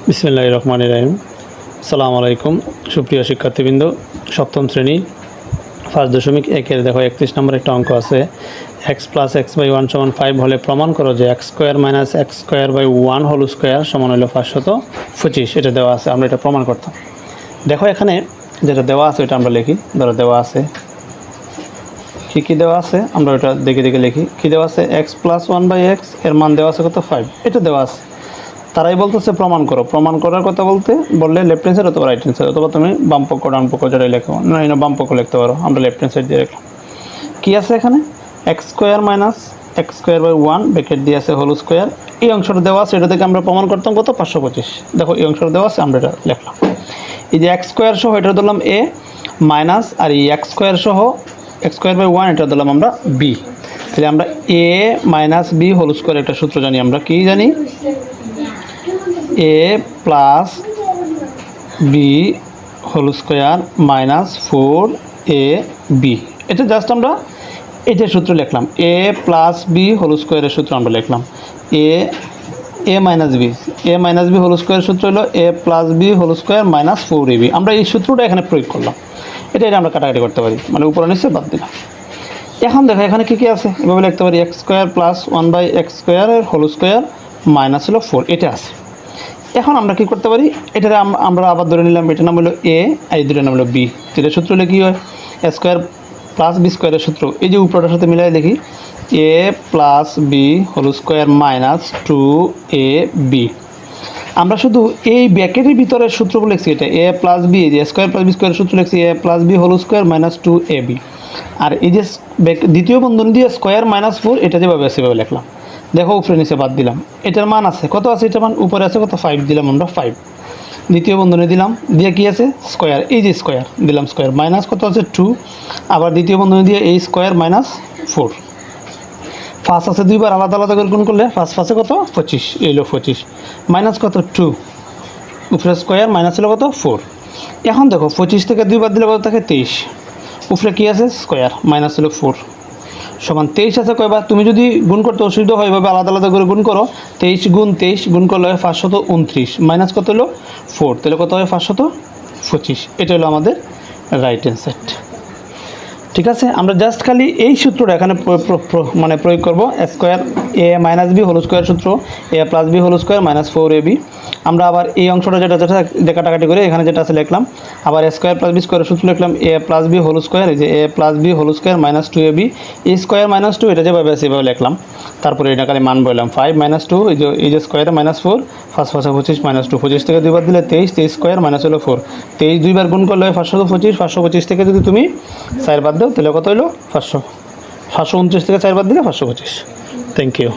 বিসমিল্লাহির রহমানির রহিম। আসসালামু আলাইকুম সুপ্রিয় শিক্ষার্থীবৃন্দ, সপ্তম শ্রেণী 5.1 দেখো 31 নম্বর একটা অঙ্ক আছে। x + x/1 = 5 হলে প্রমাণ করো যে x² - x²/1 হোল স্কোয়ার সমান হলো 525। এটা দেওয়া আছে, আমরা এটা প্রমাণ করতাম। দেখো এখানে যেটা দেওয়া আছে ওটা আমরা লিখি। ধরো দেওয়া আছে কী দেওয়া আছে আমরা ওটা দেখে লিখি। কী দেওয়া আছে? x + 1/x এর মান দেওয়া আছে কত? 5। এটা দেওয়া আছে। তারাই বলতেছে প্রমাণ করো। প্রমাণ করার কথা বললে লেফট হ্যান্ড সাইড অথবা রাইট হ্যান্ড সাইড, অথবা তুমি বাম পক্ষ ডান পক্ষ যেটাই লেখো না, বাম পক্ষ লিখতে পারো। আমরা লেফট হ্যান্ড সাইড দিয়ে লিখলাম। কী আছে এখানে? x² - x²/1 ব্র্যাকেট দিয়ে আছে হোল স্কোয়ার। এই অংশটা দেওয়া আছে, এটা থেকে আমরা প্রমাণ করতাম কত? 525। দেখো এই অংশটা দেওয়া আছে, আমরা এটা লিখলাম। এই যে x² সহ এটা ধরলাম a মাইনাস, আর এই x² সহ x²/1 এটা ধরলাম আমরা b। তাহলে আমরা a - b হোল স্কোয়ার একটা সূত্র জানি। আমরা কি জানি? a + b whole square minus 4ab। এটা জাস্ট আমরা এটার সূত্র লিখলাম। a + b হোল স্কোয়ারের সূত্র আমরা লিখলাম। a - b হোল স্কোয়ারের সূত্র হলো a + b whole square minus 4ab। আমরা এই সূত্রটা এখানে প্রয়োগ করলাম। এটা আমরা কাটাকাটি করতে পারি, মানে উপরে নিচে বাদ দিলাম। এখন দেখো এখানে কী আছে, এভাবে লিখতে পারি x² + 1/x² whole square minus হলো 4। এটা আছে। এখন আমরা কি করতে পারি? এটা আমরা আবার ধরে নিলাম এটার নাম হলো a, আর এই দুটোর নাম হলো b। যেটা সূত্র হলে কী হয়? a² + b² সূত্র। এই যে উপরটার সাথে মিলাই দেখি, a + b whole square minus 2ab। আমরা শুধু এই ব্র্যাকেটের ভিতরের সূত্রগুলো লিখছি। এটা a + b, এই যে a² + b² সূত্র লিখছি a + b whole square minus 2ab। আর এই যে দ্বিতীয় বন্ধনী দিয়ে স্কোয়ার মাইনাস 4, এটা যেভাবে আছে সেভাবে লিখলাম। দেখো উপরে নিচে বাদ দিলাম। এটার মান আছে কত? আছে এটার মান উপরে আছে কত? 5 দিলাম আমরা 5। দ্বিতীয় বন্ধনী দিলাম, দিয়ে কি আছে? স্কোয়ার। এই যে স্কোয়ার দিলাম, স্কোয়ার মাইনাস কত আছে? 2। আবার দ্বিতীয় বন্ধনী দিয়ে এই স্কোয়ার মাইনাস 4। ফার্স্ট আছে দুইবার আলাদা আলাদা করে গুণ করলে ফার্স্ট কত? 25। এই হলো 25 মাইনাস কত? 2। উপরে স্কোয়ার মাইনাস হলো কত? 4। এখন দেখো 25 থেকে দুইবার দিলে কত থাকে? 23। উপরে কি আছে? স্কোয়ার মাইনাস হলো 4 সমান 23 আছে কয়বার? তুমি যদি গুণ করতে অসুবিধা হয় এভাবে আলাদা আলাদা করে গুণ করো। 23 × 23 গুণ করলে হয় 529 মাইনাস কত হলো? 4। তাহলে কত হয়? 525। এটা হলো আমাদের রাইট হ্যান্ড সাইড। ঠিক আছে, আমরা জাস্ট খালি এই সূত্রটা এখানে মানে প্রয়োগ করব। a - b হোল স্কোয়ার সূত্র, a + b whole square minus 4ab। আমরা আবার এই অংশটা যেটা কাটাকাটি করে এখানে যেটা আছে লিখলাম। আবার a² + b² সূত্র লিখলাম a + b হোল স্কোয়ার, এই যে a + b whole square minus 2ab। এই স্কোয়ার মাইনাস 2 এটা যেভাবে আছে এভাবে লিখলাম। তারপরে এটা খালি মান বললাম 5 - 2, এই যে স্কোয়ারে মাইনাস 4, 5 5 25 মাইনাস 2। 25 থেকে দুইবার দিলে 23, 23 স্কোয়ার মাইনাস হলো 4। 23 দুইবার গুণ করলে হয় 525। 525 থেকে যদি তুমি 4 বাদ দাও তাহলে কত হলো? 529 থেকে 4 বাদ দিলে 525। Thank you.